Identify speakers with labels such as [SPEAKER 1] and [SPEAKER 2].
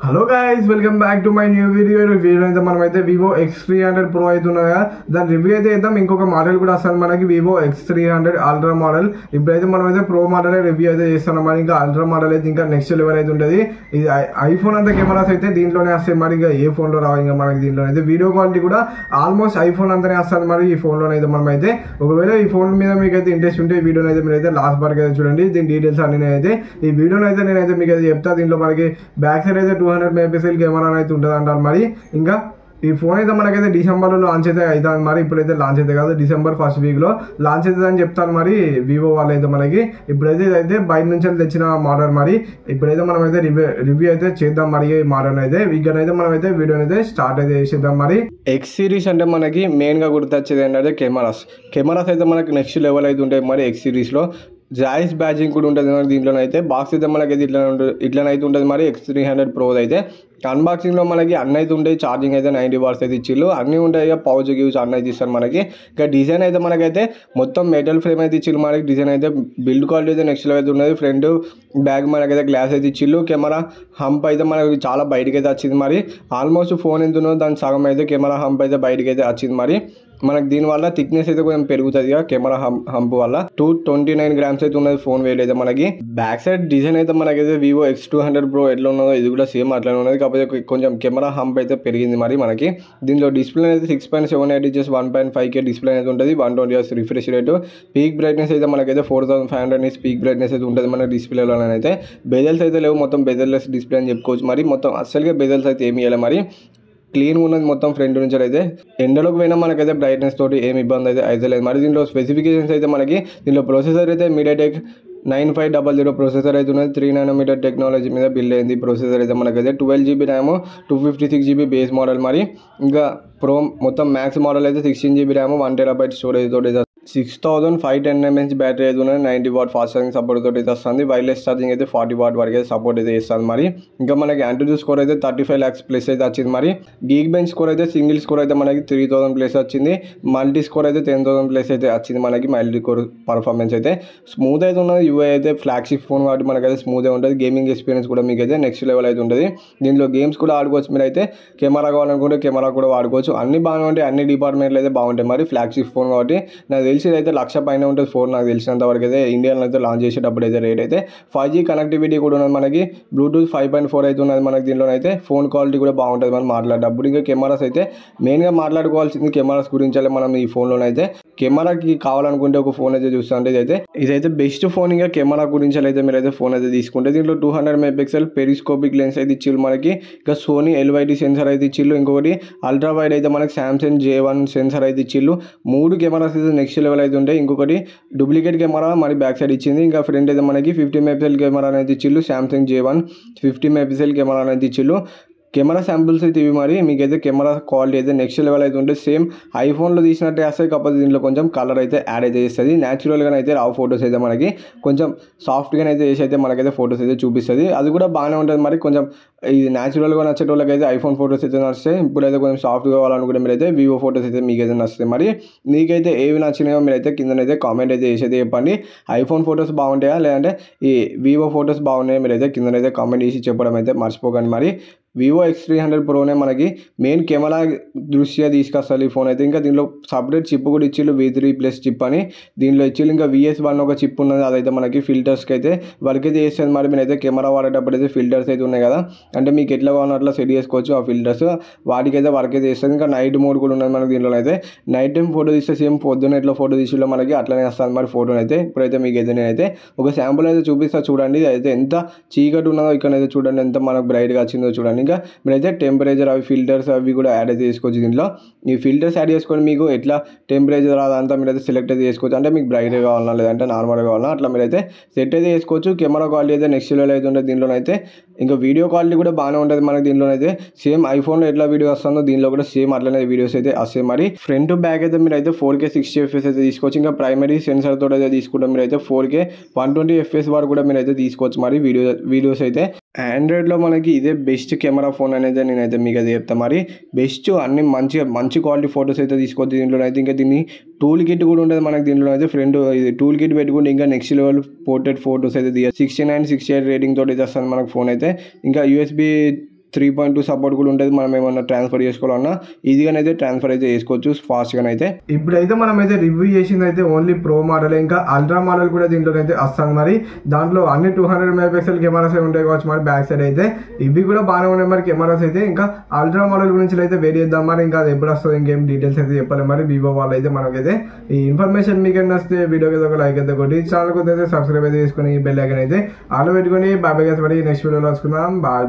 [SPEAKER 1] Hello guys, welcome back to my new video. అయితే మనమైతే Vivo X300 Pro అవుతున్నాయి కదా, దాని రివ్యూ అయితే ఇద్దాం. ఇంకొక మోడల్ కూడా వస్తుంది మనకి, వివో X300 అల్ట్రా మోడల్. ఇప్పుడైతే మనమైతే ప్రో మోడల్ రివ్యూ అయితే చేస్తున్నాం మరి. ఇంకా అల్ట్రా మోడల్ అయితే ఇంకా నెక్స్ట్ లెవెల్ అయితే ఉంటుంది. ఇది ఐఫోన్ అంతా కెమెరాస్ అయితే దీంట్లోనే వస్తాయి మరి, ఇంకా ఏ ఫోన్లో రావు. ఇంకా మనకి దీంట్లో అయితే వీడియో క్వాలిటీ కూడా ఆల్మోస్ట్ ఐఫోన్ అంతానే వస్తుంది మరి ఈ ఫోన్లోనైతే. మనమైతే ఒకవేళ ఈ ఫోన్ మీద మీకు అయితే ఇంట్రెస్ట్ ఉంటే ఈ వీడియోని అయితే మీరైతే లాస్ట్ వరకు అయితే చూడండి. దీని డీటెయిల్స్ అన్ని అయితే ఈ వీడియోని అయితే నేనైతే మీకు అయితే చెప్తా. దీంట్లో మనకి బ్యాక్ సైడ్ అయితే 200 మెగాపిక్సెల్ కెమెరా అయితే ఉంటుంది అంటారు మరి. ఇంకా ఈ ఫోన్ అయితే మనకైతే డిసెంబర్లో లాంచ్ అయితే అవుతుంది మరి. ఇప్పుడైతే లాంచ్ అయితే కాదు, డిసెంబర్ ఫస్ట్ వీక్లో లాంచ్ అవుతుంది అని చెప్తారు మరి వివో వాళ్ళు అయితే మనకి. ఇప్పుడైతే ఇదైతే బయట నుంచి తెచ్చిన మోడల్ మరి. ఇప్పుడైతే మనం అయితే రివ్యూ అయితే చేద్దాం మరి ఈ మోడల్ అయితే. వీకెండ్ అయితే మనం అయితే వీడియోని అయితే స్టార్ట్ అయితే చేసేద్దాం మరి. ఎక్స్ సిరీస్ అంటే మనకి మెయిన్గా గుర్తొచ్చేది ఏంటంటే కెమెరాస్ అయితే మనకి నెక్స్ట్ లెవెల్ అయితే ఉంటాయి మరి ఎక్స్ సిరీస్లో. జాయిస్ బ్యాజింగ్ కూడా ఉంటుంది మనకి దీంట్లోనైతే. బాక్స్ అయితే మనకైతే ఇట్లనైతే ఉంటుంది మరి X300 Pro అయితే. అన్బాక్సింగ్లో మనకి అన్నీ అయితే ఉంటాయి. ఛార్జింగ్ అయితే 90 వాట్స్ అయితే ఇచ్చిళ్ళు, అన్నీ ఉంటాయి. ఇక పౌచ్ గివ్స్ అన్నీ అయితే ఇస్తారు మనకి. ఇక డిజైన్ అయితే మనకైతే మొత్తం మెటల్ ఫ్రేమ్ అయితే ఇచ్చిళ్ళు మనకి. డిజైన్ అయితే బిల్డ్ క్వాలిటీ అయితే నెక్స్ట్ లెవెల్ అయితే ఉన్నది. ఫ్రంట్ బ్యాక్ మనకైతే గ్లాస్ అయితే ఇచ్చిళ్ళు. కెమెరా హంప్ అయితే మనకి చాలా బయటకి అయితే వచ్చింది మరి. ఆల్మోస్ట్ ఫోన్ ఎంత ఉన్నదో దాని సగం అయితే కెమెరా హంప్ అయితే బయటకి అయితే వచ్చింది మరి. మనకి దీనివల్ల థిక్నెస్ అయితే కొంచెం పెరుగుతుంది ఇక కెమెరా హంప్ వల్ల. 229 గ్రామ్స్ అయితే ఉన్నది ఫోన్ వెయిట్ అయితే మనకి. బ్యాక్ సైడ్ డిజైన్ అయితే మనకైతే వివో X200 Pro ఎట్లా ఉన్నదో ఇది కూడా సేమ్ అట్లనే ఉన్నది, కాకపోతే కొంచెం కెమెరా హంప్ అయితే పెరిగింది మరి మనకి. దీనిలో డిస్ప్లే అయితే 6.78 ఇంచెస్ 1.5K డిస్ప్లే అయితే ఉంటుంది. 120Hz refresh rate. Peak brightness అయితే మనకైతే 4500 నిట్స్ పీక్ బ్రైట్నెస్ అయితే ఉంటుంది మన డిస్ప్లేలోనైతే. బెజల్స్ అయితే లేవు, మొత్తం బెజల్లెస్ డిస్ప్లే అని చెప్పుకోవచ్చు మరి. మొత్తం అస్సలుగా బెజల్స్ అయితే ఏమి ఇవ్వాలి మరి. క్లీన్ ఉన్నది మొత్తం ఫ్రంట్ నుంచి అయితే. ఎండలోకి పోయినా మనకైతే బ్రైట్నెస్ తోటి ఏమి ఇబ్బంది అయితే లేదు మరి. దీంట్లో స్పెసిఫికేషన్స్ అయితే మనకి దీంట్లో ప్రాసెసర్ అయితే MediaTek 9500 ప్రాసెసర్ అయితే ఉన్నది. 3 nanometer టెక్నాలజీ మీద బిల్డ్ అయింది ప్రాసెసర్ అయితే మనకైతే. 12GB RAM, 256GB base model మరి. ఇంకా ప్రో మొత్తం మ్యాక్స్ మోడల్ అయితే 16GB ర్యామ్, 1TB స్టోరేజ్ తోటి 6510 mAh బ్యాటరీ అయితే ఉన్నది. 90 వాట్ ఫాస్ట్ ఛార్జింగ్ సపోర్ట్ తోటి అయితే వస్తుంది. వైర్లెస్ ఛార్జింగ్ అయితే 40 వాట్ వరకు అయితే సపోర్ట్ అయితే చేస్తుంది మరి. ఇంకా మనకి AnTuTu స్కోర్ అయితే 35 lakhs ప్లస్ అయితే వచ్చింది మరి. Geekbench స్కోర్ అయితే సింగిల్ స్కోర్ అయితే మనకి 3000 ప్లస్ వచ్చింది. మల్టీ స్కోర్ అయితే 10,000 ప్లస్ అయితే వచ్చింది మనకి. మల్టీ కోర్ పర్ఫార్మెన్స్ అయితే స్మూత్ అయితే ఉన్నది. UI అయితే ఫ్లాగ్షిప్ ఫోన్ కాబట్టి మనకైతే స్మూత్ ఉంటుంది. గేమింగ్ ఎక్స్పీరియన్స్ కూడా మీకు అయితే నెక్స్ట్ లెవెల్ అయితే ఉంటుంది. దీంట్లో గేమ్స్ కూడా ఆడుకోవచ్చు మీరు అయితే. కెమెరా కావాలనుకుంటే కెమెరా కూడా వాడుకోవచ్చు. అన్ని బాగానే ఉంటాయి, అన్ని డిపార్ట్మెంట్లు అయితే బాగుంటాయి మరి. ఫ్లాగ్షిప్ ఫోన్ కాబట్టి నాకు తెలిసి అయితే 1,00,000 పైన ఉంటుంది ఫోన్ నాకు తెలిసినంత వరకు అయితే. ఇండియాలో అయితే లాంచ్ చేసేటప్పుడు అయితే రేట్ అయితే 5G కనెక్టివిటీ కూడా ఉన్నది మనకి. బ్లూటూత్ 5.4 అయితే ఉన్నది మనకి దీంట్లో అయితే. ఫోన్ క్వాలిటీ కూడా బాగుంటుంది మనం మాట్లాడేటప్పుడు. ఇంకా కెమెరాస్ అయితే మెయిన్గా మాట్లాడుకోవాల్సింది కెమెరాస్ గురించి మనం ఈ ఫోన్లోనైతే. కెమెరాకి కావాలనుకుంటే ఒక ఫోన్ అయితే చూస్తుంటే ఇదైతే బెస్ట్ ఫోన్. ఇంకా కెమెరా గురించి అయితే మీరైతే ఫోన్ అయితే తీసుకుంటే దీంట్లో 200 మెగాపిక్సెల్ పెరిస్కోపిక్ లెన్స్ అయితే ఇచ్చిళ్ళు మనకి. ఇంకా సోనీ LYT సెన్సర్ అయితే ఇచ్చిళ్ళు. ఇంకొకటి అల్ట్రా వైడ్ అయితే మనకి Samsung J1 సెన్సర్ అయితే ఇచ్చిళ్ళు. 3 కెమెరాస్ అయితే నెక్స్ట్ లెవెల్ అయితే ఉంటాయి. ఇంకొకటి డూప్లికేట్ కెమెరా మరి బ్యాక్ సైడ్ ఇచ్చింది. ఇంకా ఫ్రంట్ అయితే మనకి 50 మెగాపిక్సెల్ కెమెరా అనేది ఇచ్చిళ్ళు. Samsung J1 50 మెగాపిక్సెల్ కెమెరా అనేది ఇచ్చిళ్ళు. కెమెరా శాంపుల్స్ అయితే ఇవి మరి. మీకైతే కెమెరా క్వాలిటీ అయితే నెక్స్ట్ లెవెల్ అయితే ఉంటుంది. సేమ్ ఐఫోన్లో తీసినట్టే వస్తాయి, కాకపోతే దీంట్లో కొంచెం కలర్ అయితే యాడ్ అయితే చేస్తుంది. న్యాచురల్గానే అయితే రావు ఫొటోస్ అయితే మనకి కొంచెం సాఫ్ట్గానే అయితే చేసి అయితే మనకైతే ఫొటోస్ అయితే చూపిస్తుంది. అది కూడా బాగానే ఉంటుంది మరి. కొంచెం ఇది న్యాచురల్గా నచ్చేటోళ్ళకి అయితే ఐఫోన్ ఫొటోస్ అయితే నచ్చుతాయి. ఇప్పుడైతే కొంచెం సాఫ్ట్గా కావాలనుకుంటే మీరైతే వివో ఫొటోస్ అయితే మీకైతే నచ్చుతాయి మరి. మీకైతే ఏవి నచ్చినాయో మీరైతే కిందనైతే కామెంట్ అయితే చేసి అయితే చెప్పండి. ఐఫోన్ ఫొటోస్ బాగుంటాయా లేదంటే ఈ వివో ఫొటోస్ బాగున్నాయో మీరైతే కిందనైతే కామెంట్ చేసి చెప్పడం అయితే మర్చిపోకండి మరి. వివో X300 Proనే మనకి మెయిన్ కెమెరా దృష్ట్యా తీసుకొస్తారు ఈ ఫోన్ అయితే. ఇంకా దీంట్లో సపరేట్ చిప్ కూడా ఇచ్చిళ్ళు, V3+ చిప్ అని దీంట్లో ఇచ్చిళ్ళు. ఇంకా VS1 ఒక చిప్ ఉన్నది, అదైతే మనకి ఫిల్టర్స్కి అయితే వర్క్ అయితే చేస్తుంది మరి. మీరైతే కెమెరా వాడేటప్పుడు అయితే ఫిల్టర్స్ అయితే ఉన్నాయి కదా, అంటే మీకు ఎట్లా కావాలో అట్లా సెట్ చేసుకోవచ్చు ఆ ఫిల్టర్స్. వాటికైతే వర్క్ అయితే చేస్తుంది. ఇంకా నైట్ మోడ్ కూడా ఉన్నది మనకి దీంట్లో అయితే. నైట్ టైం ఫోటో తీస్తే సేమ్ పొద్దున్న ఎట్లా ఫోటో తీసిలో మనకి అట్లనే వస్తుంది మరి ఫోటోని అయితే. ఇప్పుడైతే మీకు అయితే నేనైతే ఒక శాంపుల్ అయితే చూపిస్తా చూడండి. అయితే ఎంత చీకటి ఉన్నదో ఇక్కడైతే చూడండి, ఎంత మనకు బ్రైట్గా వచ్చిందో చూడండి. ఇంకా మీరైతే టెంపరేచర్ అవి ఫిల్టర్స్ అవి కూడా యాడ్ అయితే చేసుకోవచ్చు దీంట్లో. ఈ ఫిల్టర్స్ యాడ్ చేసుకొని మీకు ఎట్లా టెంపరేచర్ అదంతా మీరైతే సెలెక్ట్ అయితే చేసుకోవచ్చు. అంటే మీకు బ్రైట్గా కావాలన్నా లేదంటే నార్మల్గా కావాలన్నా అట్లా మీరైతే సెట్ అయితే చేసుకోవచ్చు. కెమెరా క్వాలిటీ అయితే నెక్స్ట్ లెవెల్ అయితే ఉంటుంది దీంట్లోనైతే. ఇంకా వీడియో క్వాలిటీ కూడా బాగానే ఉంటుంది మనకి దీంట్లోనైతే. సేమ్ ఐఫోన్లో ఎట్లా వీడియో వస్తుందో దీంట్లో కూడా సేమ్ అట్లనే వీడియోస్ అయితే వస్తాయి మరి. ఫ్రంట్ బ్యాక్ అయితే మీరు అయితే 4K 60 FPS అయితే తీసుకోవచ్చు. ఇంకా ప్రైమరీ సెన్సర్ తోటి అయితే తీసుకుంటే మీరు అయితే 4K 120 FPS వరకు కూడా మీరు అయితే తీసుకోవచ్చు మరి వీడియోస్ అయితే. ఆండ్రాయిడ్లో మనకి ఇదే బెస్ట్ కెమెరా ఫోన్ అనేది నేనైతే మీకు అది చెప్తాను మరి. బెస్ట్ అన్ని మంచి క్వాలిటీ ఫొటోస్ అయితే తీసుకోవచ్చు దీంట్లో అయితే. ఇంకా దీన్ని టూల్ కిట్ కూడా ఉంటుంది మనకి దీంట్లో అయితే. ఫ్రంట్ ఇది టూల్ కిట్ పెట్టుకుంటే ఇంకా నెక్స్ట్ లెవెల్ పోర్ట్రేట్ ఫొటోస్ అయితే 69, 68 రేటింగ్ తోటి వస్తుంది మనకు ఫోన్ అయితే. ఇంకా USB 3.2 సపోర్ట్ కూడా ఉంటుంది. మనం ఏమన్నా ట్రాన్స్ఫర్ చేసుకోవాలన్నా ఈజీగానే అయితే ట్రాన్స్ఫర్ అయితే చేసుకోవచ్చు ఫాస్ట్గా అయితే. ఇప్పుడైతే మనం అయితే రివ్యూ చేసింది అయితే ఓన్లీ ప్రో మోడల్, ఇంకా అల్ట్రా మోడల్ కూడా దీంట్లో అయితే వస్తాను. మరి దాంట్లో అన్ని 200 మెగాపిక్సెల్ కెమెరాస్ ఉంటాయి కావచ్చు మరి బ్యాక్ సైడ్ అయితే. ఇవి కూడా బాగానే ఉన్నాయి మరి కెమెరాస్ అయితే. ఇంకా అల్ట్రా మోడల్ గురించి అయితే వేరే చేద్దాం మరి. ఇంకా అది ఎప్పుడు వస్తుంది ఇంకేం డీటెయిల్స్ అయితే చెప్పాలి మరి వివో వాళ్ళు అయితే. మనకైతే ఈ ఇన్ఫర్మేషన్ మీకు నచ్చితే వీడియోకి ఒక లైక్ అయితే కొట్టి ఛానల్ కొద్ది అయితే సబ్స్క్రైబ్ అయితే చేసుకుని బెల్ ఐకాన్ అయితే ఆలో పెట్టుకుని బాయ్ బాయ్. మరి నెక్స్ట్ వీడియోలో వస్తున్నాం. బాయ్.